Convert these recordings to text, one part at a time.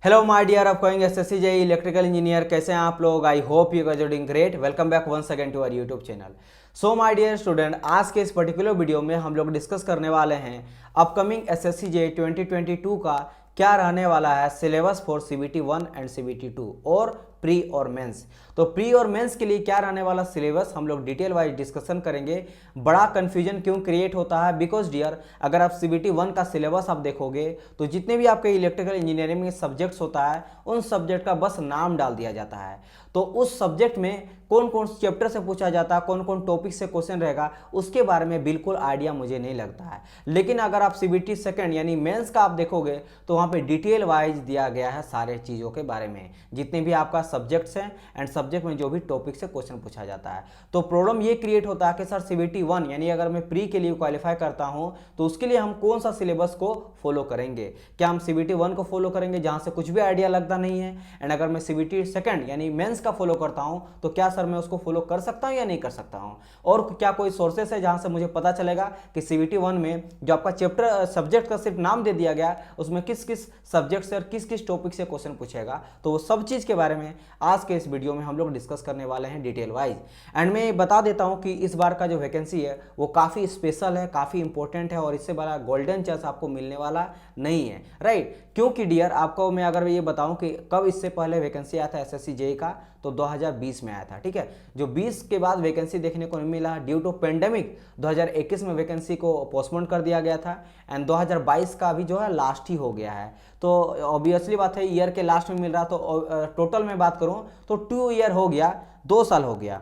Hello my dear upcoming SSC JE electrical engineer, कैसे हैं आप लोग। I hope you are doing great. Welcome back once again to our YouTube channel. So my dear student, आज के इस particular video में हम लोग डिस्कस करने वाले हैं अपकमिंग एसएससी जेई 2022 का क्या रहने वाला है syllabus for CBT 1 and CBT 2 और प्री और मेंस। तो प्री और मेंस के लिए क्या रहने वाला सिलेबस हम लोग डिटेल वाइज डिस्कशन करेंगे। बड़ा कंफ्यूजन क्यों क्रिएट होता है, बिकॉज डियर अगर आप सीबीटी 1 का सिलेबस आप देखोगे तो जितने भी आपके इलेक्ट्रिकल इंजीनियरिंग में सब्जेक्ट्स होता है उन सब्जेक्ट का बस नाम डाल दिया जाता है। तो उस सब्जेक्ट में कौन कौन चैप्टर से पूछा जाता है, कौन कौन टॉपिक से क्वेश्चन रहेगा, उसके बारे में बिल्कुल आइडिया मुझे नहीं लगता है। लेकिन अगर आप सीबीटी सेकंड यानी मेंस का आप देखोगे तो वहाँ पे डिटेल वाइज दिया गया है सारे चीज़ों के बारे में, जितने भी आपका सब्जेक्ट्स हैं एंड सब्जेक्ट में जो भी टॉपिक से क्वेश्चन पूछा जाता है। तो प्रॉब्लम ये क्रिएट होता है कि सर सीबीटी 1 यानी अगर मैं प्री के लिए क्वालिफाई करता हूँ तो उसके लिए हम कौन सा सिलेबस को फॉलो करेंगे। क्या हम सीबीटी 1 को फॉलो करेंगे जहाँ से कुछ भी आइडिया लगता नहीं है, एंड अगर मैं सीबीटी सेकंड यानी मेंस का फॉलो करता हूँ तो क्या सर मैं उसको फॉलो कर सकता हूँ या नहीं कर सकता हूँ, और क्या कोई सोर्सेस है जहाँ से मुझे पता चलेगा कि सीबीटी 1 में जो आपका चैप्टर सब्जेक्ट का सिर्फ नाम दे दिया गया उसमें किस किस सब्जेक्ट से और किस किस टॉपिक से क्वेश्चन पूछेगा। तो वो सब चीज़ के बारे में आज के इस वीडियो में हम लोग डिस्कस करने वाले हैं डिटेल वाइज। एंड मैं बता देता हूँ कि इस बार का जो वैकेंसी है वो काफ़ी स्पेशल है, काफ़ी इंपॉर्टेंट है और इससे बड़ा गोल्डन चांस आपको मिलने वाला नहीं है, राइट। क्योंकि डियर आपको मैं अगर ये बताऊं कि कब इससे पहले वैकेंसी आया था एसएससी जेई का, तो 2020 में आया था, ठीक है। जो 20 के बाद वैकेंसी देखने को नहीं मिला ड्यू टू पेंडेमिक, 2021 में वैकेंसी को पोस्टपोन कर दिया गया था एंड 2022 का अभी जो है लास्ट ही हो गया है। तो ऑब्वियसली बात है ईयर के लास्ट में मिल रहा, तो टोटल में बात करूं तो 2 ईयर हो गया, 2 साल हो गया।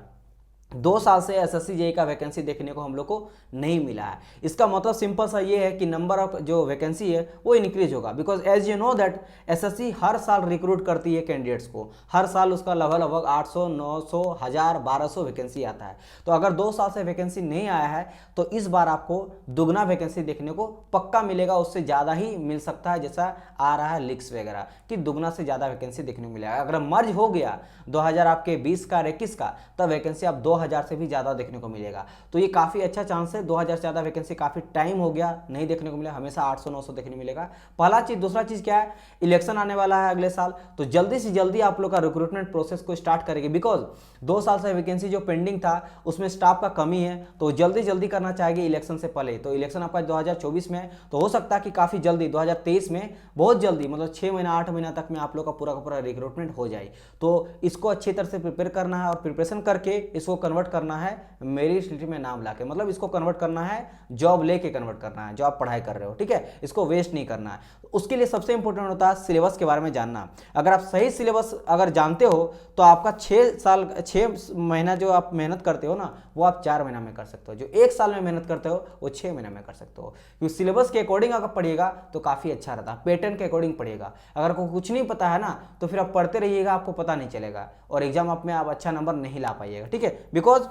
2 साल से एसएससी जेई का वैकेंसी देखने को हम लोग को नहीं मिला है। इसका मतलब सिंपल सा ये है कि नंबर ऑफ जो वैकेंसी है वो इंक्रीज होगा, because as you know that SSC हर साल रिक्रूट करती है कैंडिडेट्स को, हर साल उसका लगभग 800 900 1000 1200 वैकेंसी आता है। तो अगर 2 साल से वैकेंसी नहीं आया है तो इस बार आपको दुगना वैकेंसी देखने को पक्का मिलेगा, उससे ज़्यादा ही मिल सकता है, जैसा आ रहा है लीक्स वगैरह कि दुगना से ज़्यादा वैकेंसी देखने को मिलेगा। अगर मर्ज हो गया 2000 आपके 20 का 21 का, तब वैकेंसी आप 2000 से भी ज़्यादा देखने को मिलेगा। तो ये काफ़ी अच्छा चांस है। 2000 से ज़्यादा वैकेंसी काफ़ी टाइम हो गया नहीं देखने को मिला, हमेशा 800 900 देखने को मिलेगा। पहला चीज़। दूसरा चीज़ क्या है, इलेक्शन आने वाला है अगले साल, तो जल्दी से जल्दी आप लोग का रिक्रूटमेंट प्रोसेस को स्टार्ट करेंगे, बिकॉज 2 साल से वैकेंसी जो पेंडिंग था उसमें स्टाफ का कमी है, तो जल्दी जल्दी करना चाहेंगे इलेक्शन से पहले। तो इलेक्शन आपका 2024 में, तो हो सकता है कि काफ़ी जल्दी 2023 में, बहुत जल्दी मतलब 6 महीना 8 महीना तक में आप लोग का पूरा रिक्रूटमेंट हो जाए। तो इसको अच्छी तरह से प्रिपेयर करना है और प्रिपरेशन करके इसको कन्वर्ट करना है मेरिट लिस्ट में नाम लाके, मतलब इसको कन्वर्ट करना है जॉब लेके कन्वर्ट करना है, जो आप पढ़ाई कर रहे हो, ठीक है। इसको वेस्ट नहीं करना है। उसके लिए सबसे इंपॉर्टेंट होता है सिलेबस के बारे में जानना। अगर आप सही सिलेबस अगर जानते हो तो आपका 6 महीना जो आप मेहनत करते हो ना वो आप 4 महीना में कर सकते हो, जो 1 साल में मेहनत करते हो वो 6 महीना में कर सकते हो। क्योंकि सिलेबस के अकॉर्डिंग अगर पढ़िएगा तो काफ़ी अच्छा रहता है, पैटर्न के अकॉर्डिंग पढ़िएगा। अगर आपको कुछ नहीं पता है ना तो फिर आप पढ़ते रहिएगा, आपको पता नहीं चलेगा और एग्जाम आप में आप अच्छा नंबर नहीं ला पाइएगा, ठीक है। बिकॉज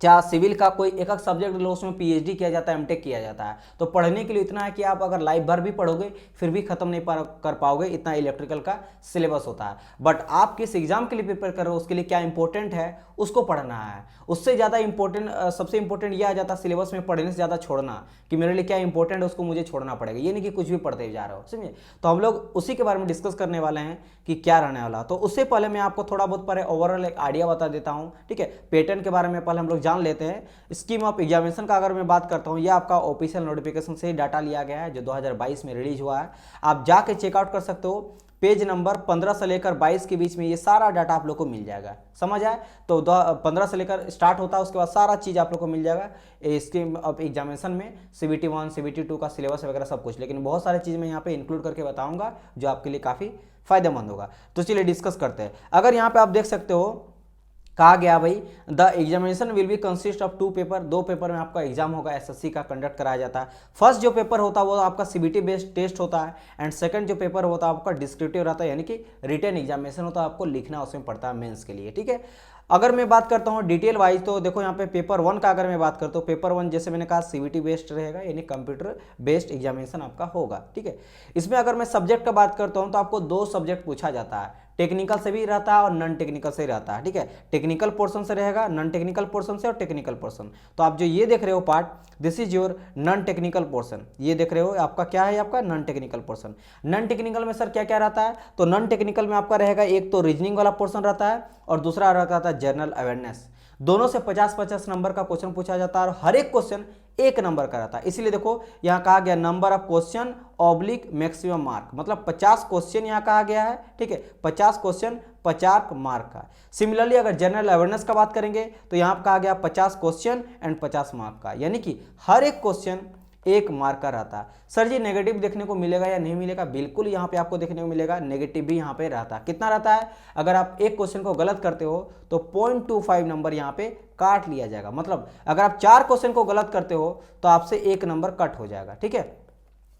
चाहे सिविल का कोई एक एक सब्जेक्ट लो उसमें पीएचडी किया जाता है, एमटेक किया जाता है, तो पढ़ने के लिए इतना है कि आप अगर लाइफ भर भी पढ़ोगे फिर भी खत्म नहीं कर पाओगे, इतना इलेक्ट्रिकल का सिलेबस होता है। बट आप किस एग्जाम के लिए प्रिपेयर कर रहे हो उसके लिए क्या इंपॉर्टेंट है उसको पढ़ना है। उससे ज़्यादा इंपॉर्टेंट सबसे इंपॉर्टेंट यह आ जाता है सिलेबस में पढ़ने से ज़्यादा छोड़ना, कि मेरे लिए क्या इंपॉर्टेंट है उसको मुझे छोड़ना पड़ेगा, ये नहीं कि कुछ भी पढ़ते जा रहे हो, समझे। तो हम लोग उसी के बारे में डिस्कस करने वाले हैं कि क्या रहने वाला। तो उससे पहले मैं आपको थोड़ा बहुत पहले ओवरऑल एक आइडिया बता देता हूँ, ठीक है। पैटर्न के बारे में पहले हम लोग जान लेते हैं। स्कीम ऑफ एग्जामिनेशन का अगर मैं बात करता हूँ, यह आपका ऑफिशियल नोटिफिकेशन से डाटा लिया गया है जो 2022 में रिलीज हुआ है। आप जाके चेकआउट कर सकते हो, पेज नंबर 15 से लेकर 22 के बीच में ये सारा डाटा आप लोग को मिल जाएगा, समझ आए। तो 15 से लेकर स्टार्ट होता है, उसके बाद सारा चीज़ आप लोग को मिल जाएगा स्कीम ऑफ एग्जामिनेशन में, सीबीटी 1 सीबीटी 2 का सिलेबस वगैरह सब कुछ। लेकिन बहुत सारी चीज़ मैं यहाँ पे इंक्लूड करके बताऊँगा जो आपके लिए काफ़ी फायदेमंद होगा। तो चलिए डिस्कस करते हैं। अगर यहाँ पे आप देख सकते हो कहा गया भाई the examination will be consist of 2 paper, 2 paper में आपका एग्जाम होगा एसएससी का कंडक्ट कराया जाता है। फर्स्ट जो पेपर होता है वो आपका सीबीटी बेस्ड टेस्ट होता है एंड सेकंड जो पेपर होता है आपका डिस्क्रिप्टिव रहता है, यानी कि रिटन एग्जामिनेशन होता है, आपको लिखना उसमें पड़ता है मेंस के लिए, ठीक है। अगर मैं बात करता हूँ डिटेल वाइज, तो देखो यहाँ पे पेपर 1 का अगर मैं बात करता हूँ, पेपर 1 जैसे मैंने कहा सीबीटी बेस्ड रहेगा, यानी कंप्यूटर बेस्ड एग्जामिनेशन आपका होगा, ठीक है। इसमें अगर मैं सब्जेक्ट का बात करता हूँ तो आपको 2 सब्जेक्ट पूछा जाता है, टेक्निकल से भी रहता है और नॉन टेक्निकल से रहता है, ठीक है। टेक्निकल पोर्शन से रहेगा, नॉन टेक्निकल पोर्शन से और टेक्निकल पोर्शन। तो आप जो ये देख रहे हो part, this is your non technical portion, ये देख रहे हो आपका क्या है, आपका non technical portion. Non technical में सर क्या क्या रहता है, तो नॉन टेक्निकल में आपका रहेगा एक तो रीजनिंग वाला पोर्शन रहता है और दूसरा रहता है जनरल अवेयरनेस। दोनों से 50-50 नंबर का क्वेश्चन पूछा जाता है और हर एक क्वेश्चन 1 नंबर का रहता है। इसीलिए देखो यहाँ कहा गया number of question oblique maximum mark, मतलब 50 क्वेश्चन यहाँ कहा गया है, ठीक है। 50 क्वेश्चन 50 मार्क का। सिमिलरली अगर जनरल अवेयरनेस का बात करेंगे तो यहाँ कहा गया 50 क्वेश्चन एंड 50 मार्क का, यानी कि हर एक क्वेश्चन 1 मार्क का रहता है। सर जी नेगेटिव देखने को मिलेगा या नहीं मिलेगा, बिल्कुल यहाँ पे आपको देखने को मिलेगा, नेगेटिव भी यहाँ पे रहता है। कितना रहता है, अगर आप एक क्वेश्चन को गलत करते हो तो 0.25 नंबर यहाँ पे काट लिया जाएगा। मतलब अगर आप 4 क्वेश्चन को गलत करते हो तो आपसे 1 नंबर कट हो जाएगा, ठीक है।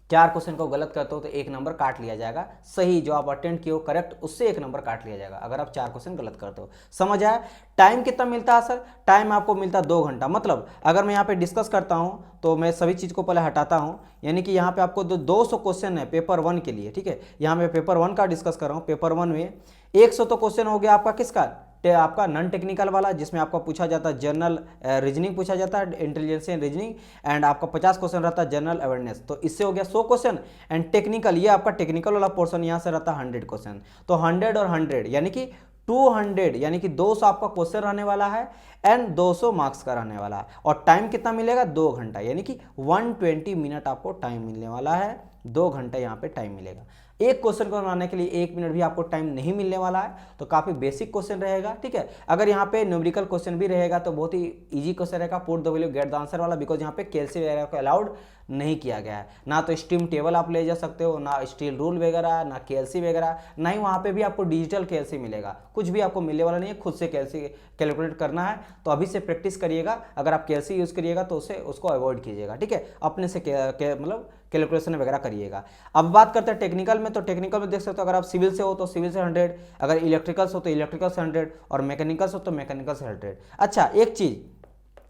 4 क्वेश्चन को गलत करते हो तो 1 नंबर काट लिया जाएगा, सही जो आप अटेंड किए हो करेक्ट उससे 1 नंबर काट लिया जाएगा अगर आप 4 क्वेश्चन गलत करते हो। समझ आया। टाइम कितना मिलता है सर, टाइम आपको मिलता है 2 घंटा। मतलब अगर मैं यहाँ पे डिस्कस करता हूँ तो मैं सभी चीज़ को पहले हटाता हूँ, यानी कि यहाँ पे आपको 200 क्वेश्चन है पेपर 1 के लिए, ठीक है। यहाँ मैं पेपर 1 का डिस्कस कर रहा हूँ। पेपर 1 में 100 तो क्वेश्चन हो गया आपका किसका, आपका नॉन टेक्निकल वाला, जिसमें आपका पूछा जाता है जनरल रीजनिंग पूछा जाता है, इंटेलिजेंस एंड रीजनिंग, एंड आपका 50 क्वेश्चन रहता है जनरल अवेयरनेस। तो इससे हो गया 100 क्वेश्चन। एंड टेक्निकल, ये आपका टेक्निकल वाला पोर्शन यहाँ से रहता है 100 क्वेश्चन। तो 100 और 100 यानी कि 200, यानी कि 200 आपका क्वेश्चन रहने वाला है एंड 200 मार्क्स का रहने वाला है। और टाइम कितना मिलेगा, 2 घंटा, यानी कि 120 मिनट आपको टाइम मिलने वाला है। 2 घंटे यहाँ पे टाइम मिलेगा। एक क्वेश्चन को बनाने के लिए 1 मिनट भी आपको टाइम नहीं मिलने वाला है, तो काफ़ी बेसिक क्वेश्चन रहेगा, ठीक है। अगर यहाँ पे न्यूमेरिकल क्वेश्चन भी रहेगा तो बहुत ही इजी क्वेश्चन रहेगा, put the value get the answer वाला, बिकॉज यहाँ पे कैलसी वगैरह को अलाउड नहीं किया गया है। ना तो स्ट्रीम टेबल आप ले जा सकते हो, ना स्टील रूल वगैरह, ना केएलसी वगैरह, ना ही वहाँ पे भी आपको डिजिटल केएलसी मिलेगा। कुछ भी आपको मिलने वाला नहीं है, खुद से केएलसी कैलकुलेट करना है। तो अभी से प्रैक्टिस करिएगा। अगर आप केएलसी यूज़ करिएगा तो उसको अवॉइड कीजिएगा, ठीक है। अपने से मतलब कैलकुलेशन वगैरह करिएगा। अब बात करते हैं टेक्निकल में, तो टेक्निकल में देख सकते हो, अगर आप सिविल से हो तो सिविल से 100, अगर इलेक्ट्रिकल्स हो तो इलेक्ट्रिकल से 100, और मैकेनिकल्स हो तो मैकेनिकल से 100। अच्छा, एक चीज़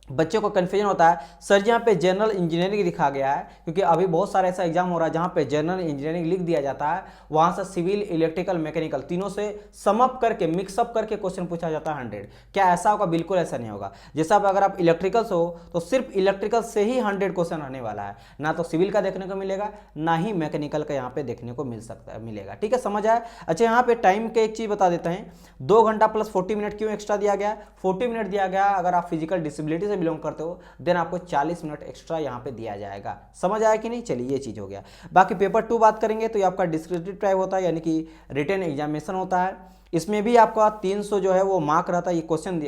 बच्चों को कन्फ्यूजन होता है, सर जी यहाँ पे जनरल इंजीनियरिंग लिखा गया है, क्योंकि अभी बहुत सारा ऐसा एग्जाम हो रहा है जहाँ पे जनरल इंजीनियरिंग लिख दिया जाता है, वहाँ से सिविल, इलेक्ट्रिकल, मैकेनिकल तीनों से समअप करके, मिक्सअप करके क्वेश्चन पूछा जाता है 100। क्या ऐसा होगा? बिल्कुल ऐसा नहीं होगा। जैसा अगर आप इलेक्ट्रिकल से हो तो सिर्फ इलेक्ट्रिकल से ही 100 क्वेश्चन आने वाला है, ना तो सिविल का देखने को मिलेगा, ना ही मैकेनिकल का यहाँ पे देखने को मिलेगा, ठीक है। समझ आया। अच्छा, यहाँ पे टाइम के एक चीज़ बता देते हैं, 2 घंटा प्लस 40 मिनट क्यों एक्स्ट्रा दिया गया? 40 मिनट दिया गया, अगर आप फिजिकल डिसेबिलिटी से बिलोंग करते हो देन आपको 40 मिनट एक्स्ट्रा यहाँ पे दिया जाएगा। समझ आया कि नहीं? चलिए, ये चीज़ हो गया। बाकी पेपर 2 बात करेंगे तो ये आपका डिस्क्रिप्टिव टाइप होता है, यानी कि रिटन एग्जामिनेशन होता है। इसमें भी आपका 300 जो है वो मार्क रहता है। ये क्वेश्चन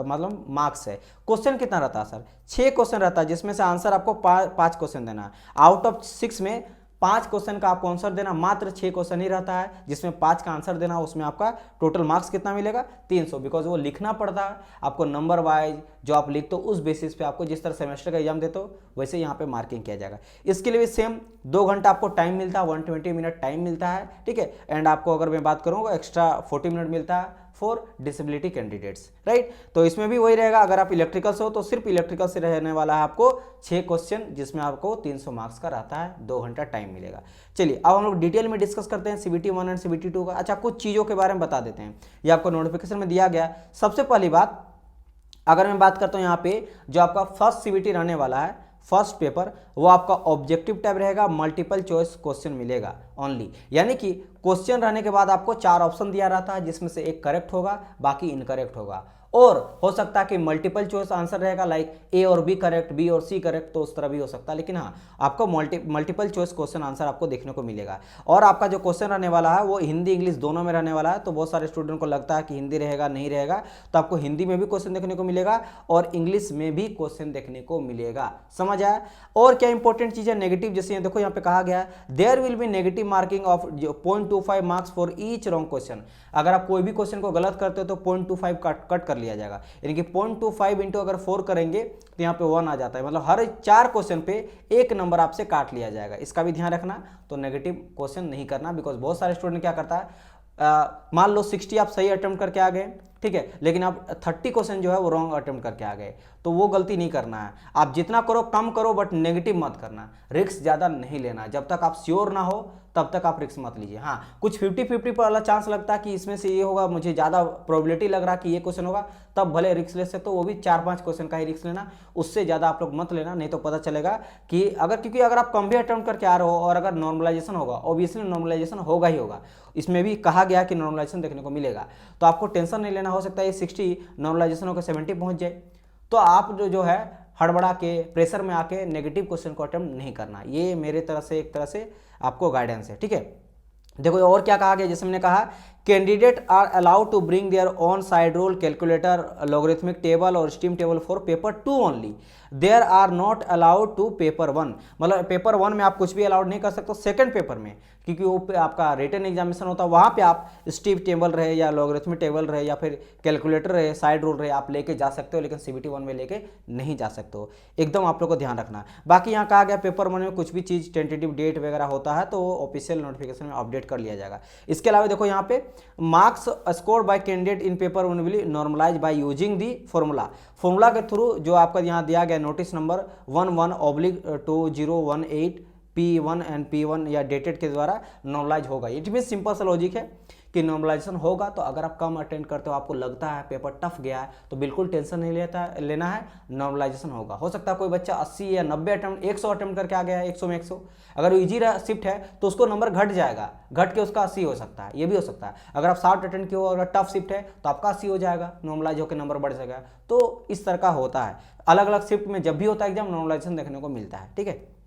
मतलब मार्क्स है। क्वेश्चन कितना रहता है सर? 6 क्वेश्चन रहता है, जिसमें से आंसर आपको 5 क्वेश्चन देना है। आउट ऑफ 6 में 5 क्वेश्चन का आपको आंसर देना, मात्र 6 क्वेश्चन ही रहता है जिसमें 5 का आंसर देना। उसमें आपका टोटल मार्क्स कितना मिलेगा? 300, बिकॉज वो लिखना पड़ता है आपको नंबर वाइज, जो आप लिखते हो उस बेसिस पे आपको, जिस तरह सेमेस्टर का एग्जाम देते हो वैसे यहाँ पे मार्किंग किया जाएगा। इसके लिए भी सेम 2 घंटा आपको टाइम मिलता है, 120 मिनट टाइम मिलता है, ठीक है। एंड आपको अगर मैं बात करूँ एक्स्ट्रा 40 मिनट मिलता है फॉर डिसेबिलिटी कैंडिडेट्स, राइट। तो इसमें भी वही रहेगा, अगर आप इलेक्ट्रिकल से हो तो सिर्फ इलेक्ट्रिकल से रहने वाला है आपको 6 क्वेश्चन, जिसमें आपको 300 मार्क्स का रहता है, 2 घंटा टाइम मिलेगा। चलिए, अब हम लोग डिटेल में डिस्कस करते हैं CBT 1 एंड CBT 2 का। अच्छा, कुछ चीज़ों के बारे में बता देते हैं, ये आपको नोटिफिकेशन में दिया गया। सबसे पहली बात, अगर मैं बात करता हूँ यहाँ पे जो आपका फर्स्ट CBT रहने वाला है, फर्स्ट पेपर, वो आपका ऑब्जेक्टिव टाइप रहेगा, मल्टीपल चॉइस क्वेश्चन मिलेगा ओनली, यानी कि क्वेश्चन रहने के बाद आपको 4 ऑप्शन दिया रहता है, जिसमें से एक करेक्ट होगा, बाकी इनकरेक्ट होगा। और हो सकता है कि मल्टीपल चॉइस आंसर रहेगा, लाइक A और B करेक्ट, B और C करेक्ट, तो उस तरह भी हो सकता है। लेकिन हाँ, आपको मल्टीपल चॉइस क्वेश्चन आंसर आपको देखने को मिलेगा। और आपका जो क्वेश्चन रहने वाला है वो हिंदी इंग्लिश दोनों में रहने वाला है। तो बहुत सारे स्टूडेंट को लगता है कि हिंदी रहेगा, नहीं रहेगा, तो आपको हिंदी में भी क्वेश्चन देखने को मिलेगा और इंग्लिश में भी क्वेश्चन देखने को मिलेगा। समझ आया। और क्या इंपॉर्टेंट चीज़ है, नेगेटिव, जैसे देखो यहाँ पे कहा गया there will be negative marking of 0.25 marks for each wrong question. अगर आप कोई भी क्वेश्चन को गलत करते हो तो 0.25 कट कर लिया जाएगा, यानी कि 0.25 इंटू अगर 4 करेंगे तो यहाँ पे 1 आ जाता है, मतलब हर 4 क्वेश्चन पे 1 नंबर आपसे काट लिया जाएगा। इसका भी ध्यान रखना। तो नेगेटिव क्वेश्चन नहीं करना, बिकॉज बहुत सारे स्टूडेंट क्या करता है, मान लो 60 आप सही अटेम्प्ट करके आ गए ठीक है, लेकिन आप 30 क्वेश्चन जो है वो रॉन्ग अटेम्प्ट करके आ गए, तो वो गलती नहीं करना है। आप जितना करो कम करो, बट नेगेटिव मत करना, रिस्क ज़्यादा नहीं लेना। जब तक आप श्योर ना हो तब तक आप रिस्क मत लीजिए। हाँ, कुछ 50-50 पर वाला चांस लगता है कि इसमें से ये होगा, मुझे ज़्यादा प्रोबेबिलिटी लग रहा है कि ये क्वेश्चन होगा, तब भले रिस्क ले सकते हो, वो भी 4-5 क्वेश्चन का ही रिस्क लेना, उससे ज़्यादा आप लोग मत लेना। नहीं तो पता चलेगा कि क्योंकि अगर आप कम भी अटेम्प्ट करके आ रहे हो और अगर नॉर्मलाइजेशन होगा, ऑब्वियसली नॉर्मलाइजेशन होगा ही होगा, इसमें भी कहा गया कि नॉर्मलाइजेशन देखने को मिलेगा, तो आपको टेंशन नहीं लेना। हो सकता है ये 60 नॉर्मलाइजेशन होकर 70 पहुंच जाए, तो आप जो है हड़बड़ा के प्रेशर में आके नेगेटिव क्वेश्चन को अटेम्प्ट नहीं करना। ये मेरे तरफ से एक तरह से आपको गाइडेंस है, ठीक है। देखो और क्या कहा गया, जैसे मैंने कहा, candidate are allowed to bring their own side rule, calculator, logarithmic table और steam table for paper 2 only, there are not allowed to paper 1। मतलब पेपर 1 में आप कुछ भी अलाउड नहीं कर सकते, सेकंड पेपर में, क्योंकि वो आपका रिटन एग्जामिनेशन होता है, वहाँ पे आप स्टीम टेबल रहे या लॉगरिथमिक टेबल रहे या फिर कैलकुलेटर रहे, साइड रूल रहे, आप लेके जा सकते हो, लेकिन CBT 1 में लेके नहीं जा सकते हो। एकदम आप लोग को ध्यान रखना। बाकी यहाँ कहा गया पेपर 1 में कुछ भी चीज़ टेंटेटिव डेट वगैरह होता है तो ऑफिशियल नोटिफिकेशन में अपडेट कर लिया जाएगा। इसके अलावा देखो यहाँ पे marks scored by candidate in paper 1 will normalize by using the formula के थ्रू, जो आपका यहाँ दिया गया notice number 11/2018 P1 and P1 या डेटेड के द्वारा नॉर्मलाइज होगा। इट मीन सिंपल सा लॉजिक है कि नॉर्मलाइजेशन होगा। तो अगर आप कम अटेंड करते हो, आपको लगता है पेपर टफ गया है, तो बिल्कुल टेंशन नहीं लेना है, नॉर्मलाइजेशन होगा। हो सकता है कोई बच्चा 80 या 90 अटेम्प्ट 100 अटेम्प्ट करके आ गया है, 100 में 100, अगर इजी शिफ्ट है तो उसको नंबर घट जाएगा, घट के उसका 80 हो सकता है, ये भी हो सकता है। अगर आप 60 अटेंड किए हो, अगर टफ शिफ्ट है तो आपका 80 हो जाएगा, नॉर्मलाइज होकर नंबर बढ़ जाएगा। तो इस तरह का होता है, अलग अलग शिफ्ट में जब भी होता है एग्जाम, नॉर्मलाइजेशन देखने को मिलता है, ठीक है।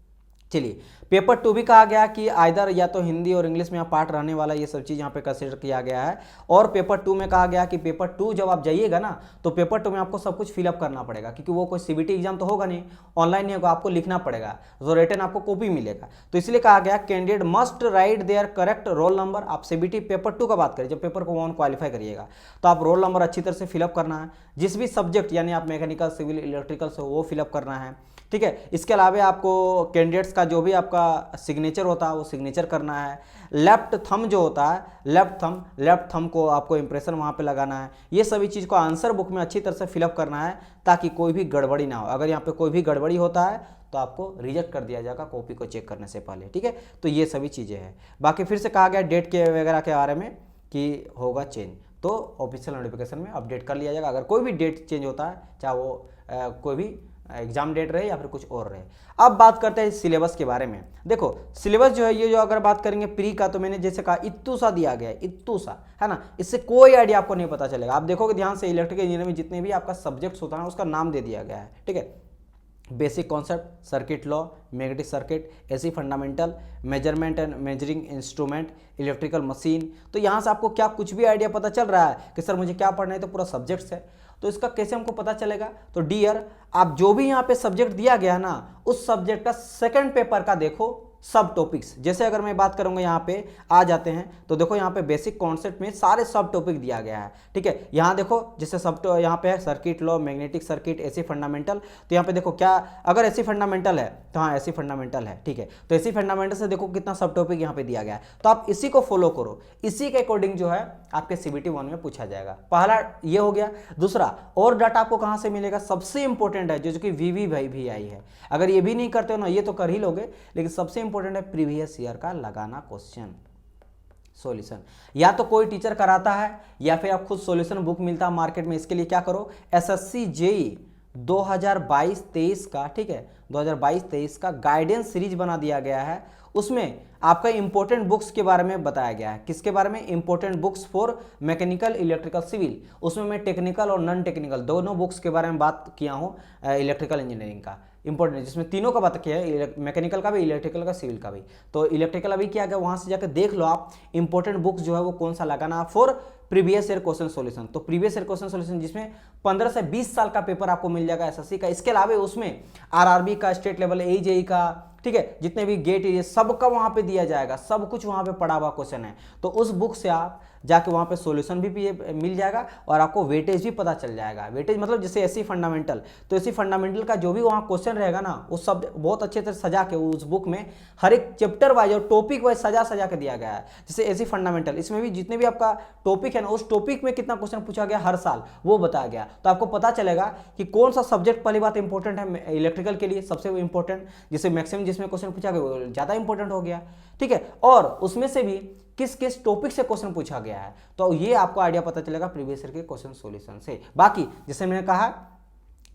चलिए पेपर 2 भी कहा गया कि आइदर या तो हिंदी और इंग्लिश में यहाँ पार्ट रहने वाला, ये सब चीज़ यहाँ पे कंसिडर किया गया है। और पेपर 2 में कहा गया कि पेपर 2 जब आप जाइएगा ना, तो पेपर 2 में आपको सब कुछ फिलअप करना पड़ेगा, क्योंकि वो कोई CBT एग्जाम तो होगा नहीं, ऑनलाइन नहीं होगा, आपको लिखना पड़ेगा, जो रिटन आपको कॉपी मिलेगा। तो इसलिए कहा गया candidate must write their correct roll number. आप CBT पेपर 2 का बात करें, जब पेपर को 1 क्वालिफाई करिएगा तो आप रोल नंबर अच्छी तरह से फिलअप करना है, जिस भी सब्जेक्ट यानी आप मैकेनिकल, सिविल, इलेक्ट्रिकल से वो फिलअप करना है, ठीक है। इसके अलावा आपको कैंडिडेट्स का जो भी आपका सिग्नेचर होता है वो सिग्नेचर करना है। लेफ्ट थंब जो होता है, लेफ्ट थंब को आपको इंप्रेशन वहाँ पे लगाना है। ये सभी चीज़ को आंसर बुक में अच्छी तरह से फिलअप करना है, ताकि कोई भी गड़बड़ी ना हो। अगर यहाँ पे कोई भी गड़बड़ी होता है तो आपको रिजेक्ट कर दिया जाएगा कॉपी को चेक करने से पहले, ठीक है। तो ये सभी चीज़ें हैं। बाकी फिर से कहा गया डेट के वगैरह के बारे में कि होगा चेंज, तो ऑफिशियल नोटिफिकेशन में अपडेट कर लिया जाएगा। अगर कोई भी डेट चेंज होता है, चाहे वो कोई भी एग्जाम डेट रहे या फिर कुछ और रहे। अब बात करते हैं सिलेबस के बारे में। देखो सिलेबस जो है, ये जो अगर बात करेंगे प्री का, तो मैंने जैसे कहा इत्तू सा दिया गया है, इत्तू सा है ना, इससे कोई आइडिया आपको नहीं पता चलेगा। आप देखोगे ध्यान से, इलेक्ट्रिकल इंजीनियरिंग में जितने भी आपका सब्जेक्ट्स होता है उसका नाम दे दिया गया है, ठीक है। Basic concept, circuit law, magnetic circuit, AC fundamental, measurement and measuring instrument, electrical machine. तो यहाँ से आपको क्या कुछ भी आइडिया पता चल रहा है कि सर मुझे क्या पढ़ना है, तो पूरा सब्जेक्ट्स है, तो इसका कैसे हमको पता चलेगा। तो डियर, आप जो भी यहाँ पे सब्जेक्ट दिया गया है ना, उस सब्जेक्ट का सेकंड पेपर का देखो सब टॉपिक्स। जैसे अगर मैं बात करूंगा, यहाँ पे आ जाते हैं तो देखो यहाँ पे बेसिक कॉन्सेप्ट में सारे सब टॉपिक दिया गया है, ठीक है। यहाँ देखो जैसे सब यहाँ पे है circuit law, magnetic circuit, AC fundamental. तो यहाँ पे देखो क्या, अगर एसी फंडामेंटल है तो हाँ एसी फंडामेंटल है, ठीक है। तो एसी फंडामेंटल से देखो कितना सब टॉपिक यहाँ पे दिया गया है, तो आप इसी को फॉलो करो, इसी के अकॉर्डिंग जो है आपके CBT 1 में पूछा जाएगा। पहला ये हो गया। दूसरा, और डाटा आपको कहाँ से मिलेगा, सबसे इंपॉर्टेंट है जो कि VVVI है। अगर ये भी नहीं करते हो ना, ये तो कर ही लोगे, लेकिन सबसे इंपॉर्टेंट है प्रीवियस ईयर का लगाना क्वेश्चन सॉल्यूशन। या तो कोई टीचर कराता है या फिर आप खुद सॉल्यूशन बुक मिलता है मार्केट में। इसके लिए क्या करो, SSC JEE 2022-23 का, ठीक है, 2022-23 का गाइडेंस सीरीज बना दिया गया है। उसमें आपका इंपॉर्टेंट बुक्स के बारे में बताया गया है। किसके बारे में, important books for mechanical, electrical, civil. उसमें मैं टेक्निकल और नॉन टेक्निकल दोनों बुक्स के बारे में बात किया हूँ, इलेक्ट्रिकल इंजीनियरिंग का इंपॉर्टेंट, जिसमें तीनों का बात किया है, मैकेनिकल का भी, इलेक्ट्रिकल का, सिविल का भी। तो इलेक्ट्रिकल अभी किया गया, वहाँ से जाकर देख लो आप इंपॉर्टेंट बुक्स जो है वो कौन सा लगाना for previous year question solution. तो प्रीवियस ईयर क्वेश्चन सॉल्यूशन जिसमें 15 से 20 साल का पेपर आपको मिल जाएगा SSC का। इसके अलावा उसमें RRB का, स्टेट लेवल AJE का, ठीक है, जितने भी गेट ये सबका वहां पे दिया जाएगा, सब कुछ वहां पे पड़ा हुआ क्वेश्चन है। तो उस बुक से आप जाके वहां पे सॉल्यूशन भी मिल जाएगा और आपको वेटेज भी पता चल जाएगा। वेटेज मतलब जैसे एसी फंडामेंटल, तो एसी फंडामेंटल का जो भी वहां क्वेश्चन रहेगा ना, वो सब बहुत अच्छे तरह सजा के उस बुक में हर एक चैप्टर वाइज और टॉपिक वाइज सजा के दिया गया है। जैसे एसी फंडामेंटल, इसमें भी जितने भी आपका टॉपिक है ना, उस टॉपिक में कितना क्वेश्चन पूछा गया हर साल वो बताया गया। तो आपको पता चलेगा कि कौन सा सब्जेक्ट पहली बात इंपॉर्टेंट है इलेक्ट्रिकल के लिए, सबसे इंपॉर्टेंट, जिसे मैक्सिमम जिसमें क्वेश्चन पूछा गया वो ज्यादा इंपॉर्टेंट हो गया, ठीक है, और उसमें से भी किस किस टॉपिक से क्वेश्चन पूछा गया है। तो ये आपको आइडिया पता चलेगा प्रीवियस ईयर के क्वेश्चन सॉल्यूशन से। बाकी जैसे मैंने कहा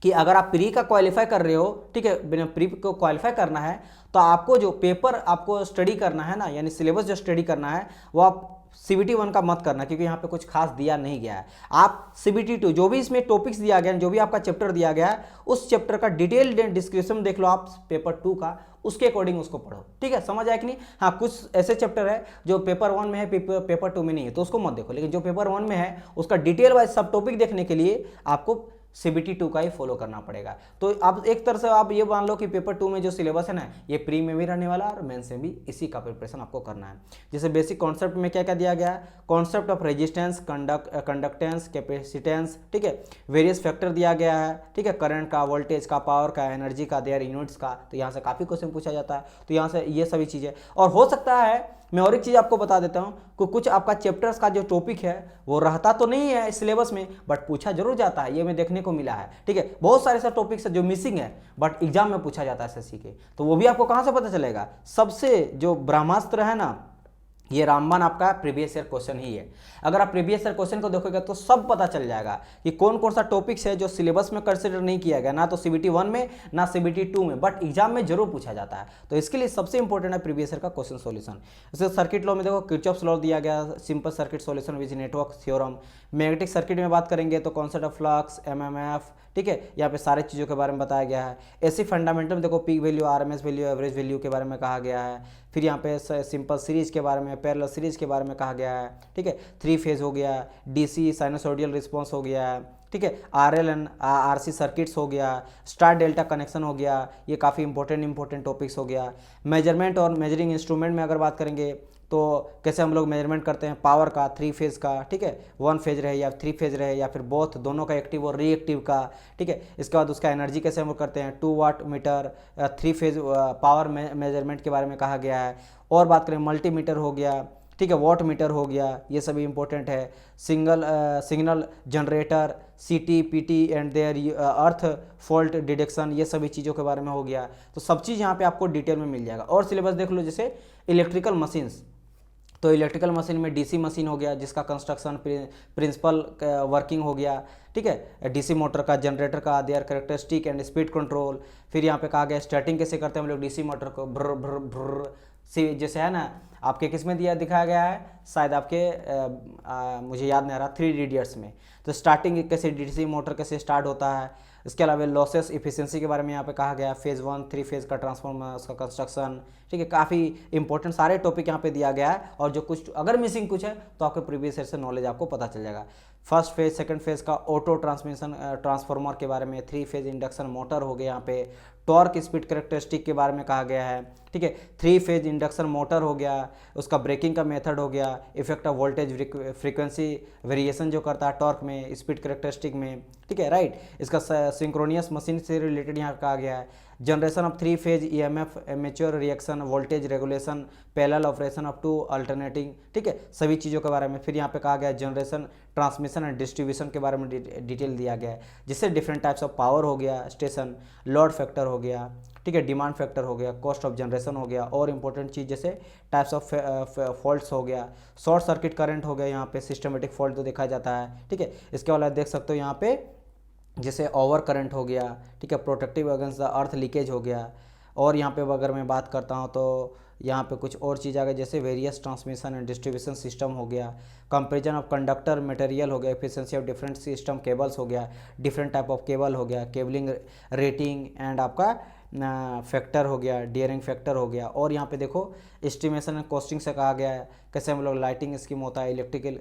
कि अगर आप प्री का क्वालिफाई कर रहे हो, ठीक है, बिना प्री को क्वालिफाई करना है तो आपको जो पेपर आपको स्टडी करना है ना, यानी सिलेबस जो स्टडी करना है वो आप CBT 1 का मत करना, क्योंकि यहाँ पे कुछ खास दिया नहीं गया है। आप CBT 2 जो भी इसमें टॉपिक्स दिया गया है, जो भी आपका चैप्टर दिया गया है, उस चैप्टर का डिटेल डिस्क्रिप्शन देख लो आप पेपर 2 का, उसके अकॉर्डिंग उसको पढ़ो, ठीक है, समझ आया कि नहीं। हाँ, कुछ ऐसे चैप्टर है जो पेपर 1 में है, पेपर 2 में नहीं है, तो उसको मत देखो, लेकिन जो पेपर 1 में है उसका डिटेल वाइज सब टॉपिक देखने के लिए आपको CBT 2 का ही फॉलो करना पड़ेगा। तो आप एक तरह से आप ये मान लो कि पेपर 2 में जो सिलेबस है ना, ये प्री में भी रहने वाला और मेंस में भी इसी का प्रिपरेशन आपको करना है। जैसे बेसिक कॉन्सेप्ट में क्या क्या दिया गया है, concept of resistance, conductance, capacitance, ठीक है, वेरियस फैक्टर दिया गया है, ठीक है, करंट का, वोल्टेज का, पावर का, एनर्जी का, देयर यूनिट्स का, तो यहाँ से काफ़ी क्वेश्चन पूछा जाता है। तो यहाँ से ये सभी चीज़ें, और हो सकता है मैं और एक चीज़ आपको बता देता हूँ कि कुछ आपका चैप्टर्स का जो टॉपिक है वो रहता तो नहीं है सिलेबस में, बट पूछा जरूर जाता है, ये मैं देखने को मिला है, ठीक है, बहुत सारे ऐसे टॉपिक्स है जो मिसिंग है बट एग्जाम में पूछा जाता है SSC के। तो वो भी आपको कहाँ से पता चलेगा, सबसे जो ब्रह्मास्त्र है ना, ये रामबाण आपका प्रीवियस ईयर क्वेश्चन ही है। अगर आप प्रीवियस ईयर क्वेश्चन को देखोगे तो सब पता चल जाएगा कि कौन कौन सा टॉपिक्स है जो सिलेबस में कंसीडर नहीं किया गया, ना तो CBT 1 में ना CBT 2 में, बट एग्जाम में जरूर पूछा जाता है। तो इसके लिए सबसे इंपॉर्टेंट है प्रीवियस ईयर का क्वेश्चन सॉल्यूशन। जैसे सर्किट लॉ में देखो किरचॉफ्स लॉ दिया गया, simple circuit solution with network theorem. Magnetic circuit में बात करेंगे तो कॉन्सेप्ट ऑफ फ्लक्स, MMF, ठीक है, यहाँ पे सारे चीज़ों के बारे में बताया गया है। एसी फंडामेंटल में देखो peak value, RMS value, average value के बारे में कहा गया है। फिर यहाँ पे सिंपल सीरीज के बारे में, पैरेलल सीरीज के बारे में कहा गया है, ठीक है, 3 फेज हो गया, DC साइनसोइडल रिस्पॉन्स हो गया है, ठीक है, RL एंड RC सर्किट्स हो गया, स्टार डेल्टा कनेक्शन हो गया, ये काफ़ी इंपॉर्टेंट टॉपिक्स हो गया। मेजरमेंट और मेजरिंग इंस्ट्रूमेंट में अगर बात करेंगे तो कैसे हम लोग मेजरमेंट करते हैं पावर का, 3 फेज का, ठीक है, 1 फेज रहे या 3 फेज रहे या फिर बोथ, दोनों का एक्टिव और रिएक्टिव का, ठीक है। इसके बाद उसका एनर्जी कैसे हम लोग करते हैं, 2 watt meter, 3 phase power measurement के बारे में कहा गया है। और बात करें मल्टीमीटर हो गया, ठीक है, वॉट मीटर हो गया, ये सभी इंपॉर्टेंट है। Signal generator, CT, PT and their earth fault detection, ये सभी चीज़ों के बारे में हो गया। तो सब चीज़ यहाँ पे आपको डिटेल में मिल जाएगा। और सिलेबस देख लो, जैसे इलेक्ट्रिकल मशीन्स, तो इलेक्ट्रिकल मशीन में DC मशीन हो गया जिसका कंस्ट्रक्शन प्रिंसिपल वर्किंग हो गया, ठीक है, DC मोटर का, जनरेटर का, there characteristic and speed control. फिर यहाँ पे कहा गया स्टार्टिंग कैसे करते हैं हम लोग DC मोटर को, भ्र भ्र भ्र सी, जैसे है ना आपके किस में दिखाया गया है, शायद आपके मुझे याद नहीं आ रहा, 3 इडियट्स में। तो स्टार्टिंग कैसे DC मोटर कैसे स्टार्ट होता है। इसके अलावा लॉसेस इफिशिएंसी के बारे में यहाँ पे कहा गया, फेज़ 1, 3 फेज़ का ट्रांसफॉर्मर, उसका कंस्ट्रक्शन, ठीक है, काफ़ी इंपॉर्टेंट सारे टॉपिक यहाँ पे दिया गया है। और जो कुछ अगर मिसिंग कुछ है तो आपके प्रीवियस ईयर से नॉलेज आपको पता चल जाएगा। फर्स्ट फेज, सेकंड फेज का ऑटो ट्रांसमिशन ट्रांसफार्मर के बारे में, 3 फेज इंडक्शन मोटर हो गया, यहाँ पे टॉर्क स्पीड कैरेक्टरिस्टिक के बारे में कहा गया है, ठीक है, 3 फेज इंडक्शन मोटर हो गया, उसका ब्रेकिंग का मेथड हो गया, effect of voltage frequency variation जो करता है टॉर्क में, स्पीड कैरेक्टरिस्टिक में, ठीक है, राइट। इसका सिंक्रोनियस मशीन से रिलेटेड यहाँ कहा गया है। Generation of 3 phase EMF, mature reaction, voltage regulation, parallel operation of 2 alternating, ठीक है, सभी चीज़ों के बारे में। फिर यहाँ पे कहा गया जनरेशन, ट्रांसमिशन एंड डिस्ट्रीब्यूशन के बारे में डिटेल दिया गया है, जिससे डिफरेंट टाइप्स ऑफ पावर हो गया, स्टेशन, लोड फैक्टर हो गया, ठीक है, डिमांड फैक्टर हो गया, कॉस्ट ऑफ जनरेशन हो गया, और इंपॉर्टेंट चीज़ जैसे टाइप्स ऑफ फॉल्ट्स हो गया, शॉर्ट सर्किट करंट हो गया, यहाँ पे सिस्टमेटिक फॉल्ट तो देखा जाता है, ठीक है। इसके अलावा देख सकते हो यहाँ पे जैसे ओवर करंट हो गया, ठीक है, protective against the earth leakage हो गया। और यहाँ पे अगर मैं बात करता हूँ तो यहाँ पे कुछ और चीज़ आ गई, जैसे various transmission and distribution system हो गया, कंपेरिजन ऑफ कंडक्टर मटेरियल हो गया, efficiency of different system cables हो गया, डिफरेंट टाइप ऑफ केबल हो गया, केबलिंग रेटिंग एंड आपका फैक्टर हो गया, डियरिंग फैक्टर हो गया। और यहाँ पे देखो एस्टिमेशन एंड कॉस्टिंग से कहा गया है, कैसे हम लोग लाइटिंग स्कीम होता है, इलेक्ट्रिकल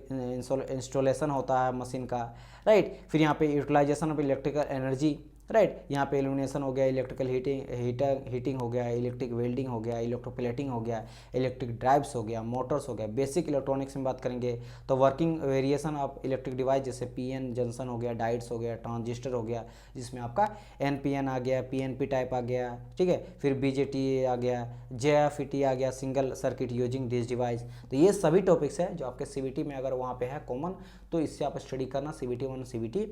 इंस्टॉलेशन होता है मशीन का, राइट। फिर यहाँ पे utilization of electrical energy, right. यहाँ पे इल्यूमिनेशन हो गया, इलेक्ट्रिकल हीटिंग हो गया, इलेक्ट्रिक वेल्डिंग हो गया, इलेक्ट्रोप्लेटिंग हो गया, इलेक्ट्रिक ड्राइव्स हो गया, मोटर्स हो गया। बेसिक इलेक्ट्रॉनिक्स में बात करेंगे तो working variation of electric device जैसे पीएन जंक्शन हो गया, डायोड्स हो गया, ट्रांजिस्टर हो गया, जिसमें आपका एनपीएन आ गया, पीएनपी टाइप आ गया, ठीक है, फिर बीजेटी आ गया, जेएफईटी आ गया, single circuit using this device. तो ये सभी टॉपिक्स है जो आपके सीबीटी में अगर वहाँ पे है कॉमन, तो इससे आप स्टडी करना सीबीटी 1 सीबीटी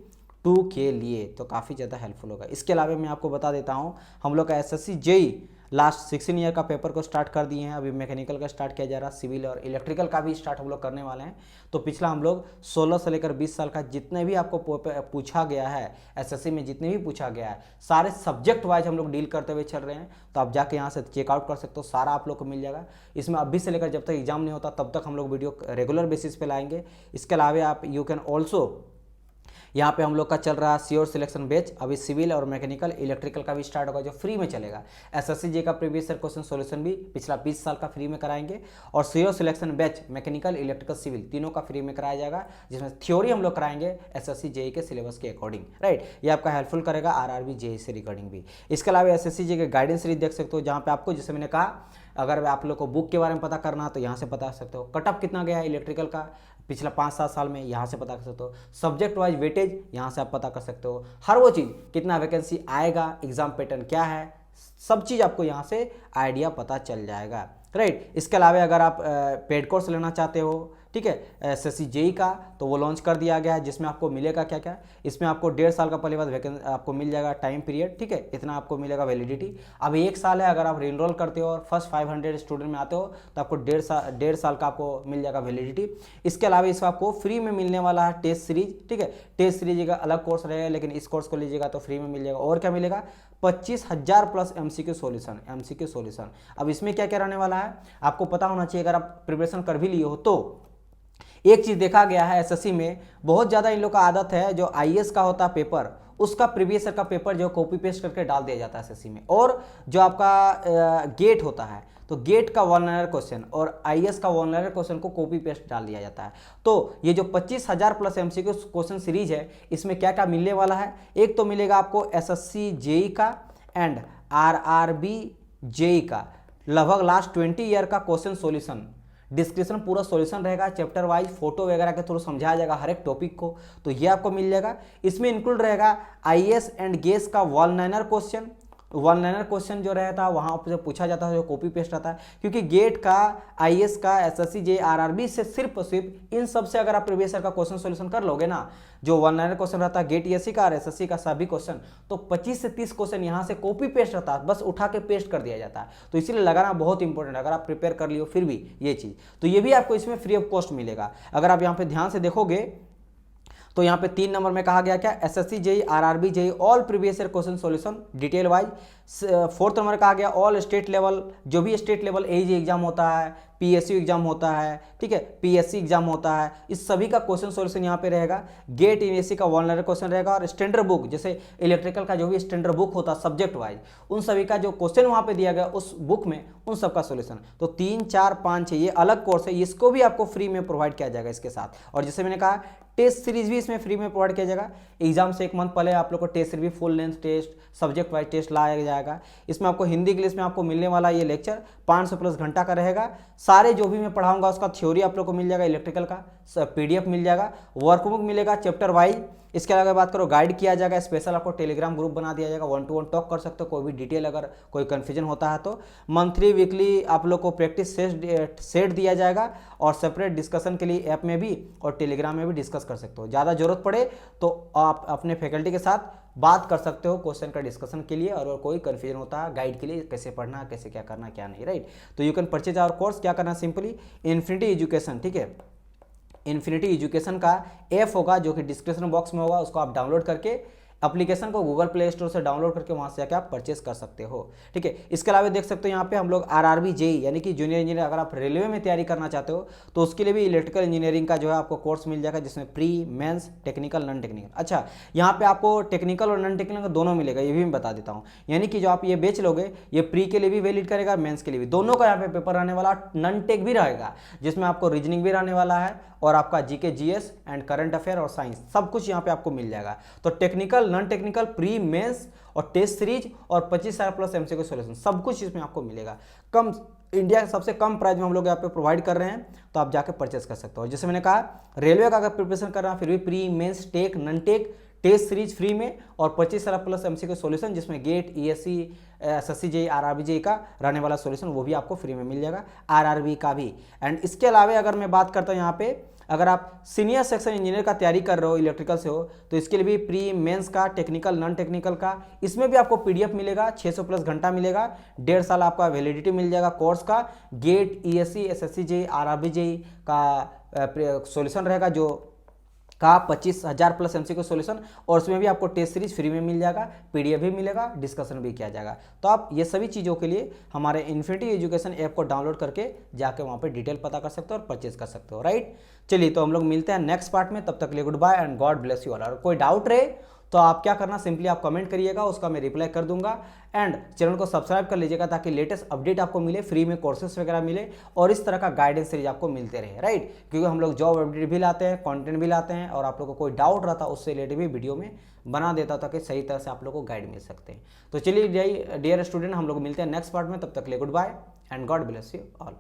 2 के लिए, तो काफ़ी ज़्यादा हेल्पफुल होगा। इसके अलावा मैं आपको बता देता हूँ, हम लोग का एसएससी जेई लास्ट 16 ईयर का पेपर को स्टार्ट कर दिए हैं। अभी मैकेनिकल का स्टार्ट किया जा रहा है, सिविल और इलेक्ट्रिकल का भी स्टार्ट हम लोग करने वाले हैं। तो पिछला हम लोग 16 से लेकर 20 साल का जितने भी आपको पूछा गया है एसएससी में, जितने भी पूछा गया है, सारे सब्जेक्ट वाइज हम लोग डील करते हुए चल रहे हैं। तो आप जाके यहाँ से चेकआउट कर सकते हो, सारा आप लोग को मिल जाएगा। इसमें अभी से लेकर जब तक एग्जाम नहीं होता तब तक हम लोग वीडियो रेगुलर बेसिस पे लाएंगे। इसके अलावा आप यू कैन ऑल्सो, यहाँ पे हम लोग का चल रहा है श्योर सिलेक्शन बैच, अभी सिविल और मैकेनिकल इलेक्ट्रिकल का भी स्टार्ट होगा जो फ्री में चलेगा। एसएससी जे का प्रीवियस ईयर क्वेश्चन सॉल्यूशन भी पिछला 20 साल का फ्री में कराएंगे, और sure selection batch mechanical electrical civil तीनों का फ्री में कराया जाएगा, जिसमें थ्योरी हम लोग कराएंगे एसएससी जेई के सिलेबस के अकॉर्डिंग, राइट। ये आपका हेल्पफुल करेगा आरआरबी जेई से रिगार्डिंग भी। इसके अलावा एसएससी जे के गाइडेंस सीरीज देख सकते हो, जहाँ पे आपको, जैसे मैंने कहा, अगर आप लोग को बुक के बारे में पता करना तो यहाँ से पता कर सकते हो। कटअप कितना गया है इलेक्ट्रिकल का पिछला 5-7 साल में, यहाँ से पता कर सकते हो। सब्जेक्ट वाइज वेटेज यहाँ से आप पता कर सकते हो। हर वो चीज़, कितना वैकेंसी आएगा, एग्जाम पैटर्न क्या है, सब चीज़ आपको यहाँ से आइडिया पता चल जाएगा, राइट। इसके अलावा अगर आप पेड कोर्स लेना चाहते हो, ठीक है, एसएससी जेई का, तो वो लॉन्च कर दिया गया है, जिसमें आपको मिलेगा क्या क्या, इसमें आपको 1.5 साल का पहले बाद वैकेंसी आपको मिल जाएगा टाइम पीरियड, ठीक है, इतना आपको मिलेगा वैलिडिटी। अब 1 साल है, अगर आप रीनरोल करते हो और फर्स्ट 500 स्टूडेंट में आते हो तो आपको 1.5 साल का आपको मिल जाएगा वैलिडिटी। इसके अलावा इसको आपको फ्री में मिलने वाला है टेस्ट सीरीज, ठीक है। टेस्ट सीरीज का अलग कोर्स रहेगा, लेकिन इस कोर्स को लीजिएगा तो फ्री में मिल जाएगा। और क्या मिलेगा, 25,000 प्लस एमसीक्यू सॉल्यूशन। अब इसमें क्या क्या रहने वाला है आपको पता होना चाहिए, अगर आप प्रिपरेशन कर भी लिए हो तो। एक चीज देखा गया है एसएससी में, बहुत ज्यादा इन लोग का आदत है, जो आईएएस का होता है पेपर, उसका प्रीवियस ईयर का पेपर जो कॉपी पेस्ट करके डाल दिया जाता है एसएससी में। और जो आपका गेट होता है, तो गेट का 1 लाइनर क्वेश्चन और आईएएस का 1 लाइनर क्वेश्चन को कॉपी पेस्ट डाल दिया जाता है। तो ये जो 25,000 प्लस एमसीक्यू क्वेश्चन सीरीज है, इसमें क्या क्या मिलने वाला है, एक तो मिलेगा आपको एसएससी जेई का एंड आरआरबी जेई का लगभग लास्ट 20 ईयर का क्वेश्चन सॉल्यूशन, डिस्क्रिप्शन पूरा सॉल्यूशन रहेगा, चैप्टर वाइज फोटो वगैरह के थ्रू समझाया जाएगा हर एक टॉपिक को, तो ये आपको मिल जाएगा। इसमें इंक्लूड रहेगा आईएएस एंड गेस का 1 लाइनर क्वेश्चन। 1 लाइनर क्वेश्चन जो रहता है वहाँ पर पूछा जाता है, जो कॉपी पेस्ट आता है, क्योंकि गेट का, आईएएस का, एसएससी जे, आरआरबी से सिर्फ इन सब से अगर आप प्रीवियस ईयर का क्वेश्चन सॉल्यूशन कर लोगे ना, जो 1 लाइनर क्वेश्चन रहता है गेट ईएससी का और एसएससी का सभी क्वेश्चन, तो 25 से 30 क्वेश्चन यहाँ से कॉपी पेस्ट रहता है, बस उठा के पेस्ट कर दिया जाता है। तो इसीलिए लगाना बहुत इंपॉर्टेंट है, अगर आप प्रिपेयर कर लियो फिर भी ये चीज़, तो ये भी आपको इसमें फ्री ऑफ कॉस्ट मिलेगा। अगर आप यहाँ पे ध्यान से देखोगे तो यहाँ पे 3 नंबर में कहा गया क्या, SSC JE, RRB JEE, all previous year question solution detail wise. 4th number कहा गया ऑल स्टेट लेवल, जो भी स्टेट लेवल एजी एग्जाम होता है, पीएसयू एग्जाम होता है, ठीक है, पीएससी एग्जाम होता है, इस सभी का क्वेश्चन सॉल्यूशन यहाँ पे रहेगा। गेट यूनिवर्सिटी का 1 लाइनर क्वेश्चन रहेगा, और स्टैंडर्ड बुक, जैसे इलेक्ट्रिकल का जो भी स्टैंडर्ड बुक होता है सब्जेक्ट वाइज, उन सभी का जो क्वेश्चन वहाँ पे दिया गया उस बुक में, उन सब का सॉल्यूशन। तो 3, 4, 5, 6 ये अलग कोर्स है, इसको भी आपको फ्री में प्रोवाइड किया जाएगा इसके साथ। और जैसे मैंने कहा टेस्ट सीरीज भी इसमें फ्री में प्रोवाइड किया जाएगा। एग्जाम से 1 मंथ पहले आप लोग को टेस्ट सीरीज भी, full length test, subject wise test लाया जाएगा। इसमें आपको हिंदी इंग्लिश में आपको मिलने वाला ये लेक्चर 500 प्लस घंटा का रहेगा। सारे जो भी मैं पढ़ाऊंगा उसका थ्योरी आप लोग को मिल जाएगा, इलेक्ट्रिकल का पीडीएफ मिल जाएगा, वर्कबुक मिलेगा चैप्टर वाइज। इसके अलावा बात करो गाइड किया जाएगा, स्पेशल आपको टेलीग्राम ग्रुप बना दिया जाएगा, 1-to-1 टॉक कर सकते हो, कोई भी डिटेल अगर कोई कन्फ्यूजन होता है तो। मंथली वीकली आप लोग को प्रैक्टिस सेट दिया जाएगा, और सेपरेट डिस्कशन के लिए ऐप में भी और टेलीग्राम में भी डिस्कस कर सकते हो। ज़्यादा जरूरत पड़े तो आप अपने फैकल्टी के साथ बात कर सकते हो क्वेश्चन का डिस्कशन के लिए, और कोई कन्फ्यूजन होता है गाइड के लिए, कैसे पढ़ना, कैसे क्या करना, क्या नहीं, राइट। तो you can purchase our course. क्या करना, सिंपली इन्फिनिटी एजुकेशन, ठीक है, इन्फिनिटी एजुकेशन का ऐप होगा जो कि डिस्क्रिप्शन बॉक्स में होगा, उसको आप डाउनलोड करके एप्लीकेशन को गूगल प्ले स्टोर से डाउनलोड करके वहाँ से जाकर आप परचेस कर सकते हो, ठीक है। इसके अलावा देख सकते हो यहाँ पे हम लोग आरआरबी जेई यानी कि जूनियर इंजीनियर, अगर आप रेलवे में तैयारी करना चाहते हो तो उसके लिए भी इलेक्ट्रिकल इंजीनियरिंग का जो है आपको कोर्स मिल जाएगा, जिसमें pre, mains, technical, non technical. अच्छा, यहाँ पे आपको टेक्निकल और नॉन टेक्निकल दोनों मिलेगा, ये भी मैं बता देता हूँ। यानी कि जो आप ये बेच लोगे, ये प्री के लिए भी वैलिड करेगा, मेंस के लिए भी, दोनों का यहाँ पे पेपर रहने वाला। नॉन टेक भी रहेगा, जिसमें आपको रीजनिंग भी रहने वाला है, और आपका GK, GS and current affair और साइंस, सब कुछ यहाँ पे आपको मिल जाएगा। तो technical, non technical, pre mains और टेस्ट सीरीज और 25 प्लस एमसीक्यू सॉल्यूशन, सब कुछ इसमें आपको मिलेगा। कम इंडिया के सबसे कम प्राइस में हम लोग यहाँ पे प्रोवाइड कर रहे हैं, तो आप जाके परचेस कर सकते हो। जैसे मैंने कहा, रेलवे का अगर प्रिपरेशन कर रहा है फिर भी pre mains tech non tech test series free में और 25 प्लस एमसीक्यू सॉल्यूशन जिसमें GATE, ESC, SSC JE, RRB JE का रहने वाला सॉल्यूशन वो भी आपको फ्री में मिल जाएगा, आरआरबी का भी। एंड इसके अलावा अगर मैं बात करता हूँ यहाँ पे, अगर आप सीनियर सेक्शन इंजीनियर का तैयारी कर रहे हो, इलेक्ट्रिकल से हो, तो इसके लिए भी प्री मेंस का, टेक्निकल, नॉन टेक्निकल का, इसमें भी आपको पीडीएफ मिलेगा, 600 प्लस घंटा मिलेगा, 1.5 साल आपका वैलिडिटी मिल जाएगा कोर्स का। GATE, ESC, SSC JE, RRB JE का सॉल्यूशन रहेगा जो का 25,000 प्लस एमसीक्यू सॉल्यूशन, और उसमें भी आपको टेस्ट सीरीज फ्री में मिल जाएगा, पीडीएफ भी मिलेगा, डिस्कशन भी किया जाएगा। तो आप ये सभी चीज़ों के लिए हमारे इन्फिनिटी एजुकेशन ऐप को डाउनलोड करके जाके वहाँ पे डिटेल पता कर सकते हो और परचेज कर सकते हो, राइट। चलिए, तो हम लोग मिलते हैं नेक्स्ट पार्ट में, तब तक के लिए good bye and God bless you all. और कोई डाउट रहे तो आप क्या करना, सिंपली आप कमेंट करिएगा, उसका मैं रिप्लाई कर दूंगा। एंड चैनल को सब्सक्राइब कर लीजिएगा ताकि लेटेस्ट अपडेट आपको मिले, फ्री में कोर्सेस वगैरह मिले और इस तरह का गाइडेंस सीरीज आपको मिलते रहे, राइट। क्योंकि हम लोग जॉब अपडेट भी लाते हैं, कंटेंट भी लाते हैं, और आप लोगों को कोई डाउट रहता है उससे रिलेटेड भी वीडियो में बना देता ताकि सही तरह से आप लोग को गाइड मिल सकते हैं। तो चलिए डियर स्टूडेंट, हम लोग मिलते हैं नेक्स्ट पार्ट में, तब तक के लिए good bye and God bless you all.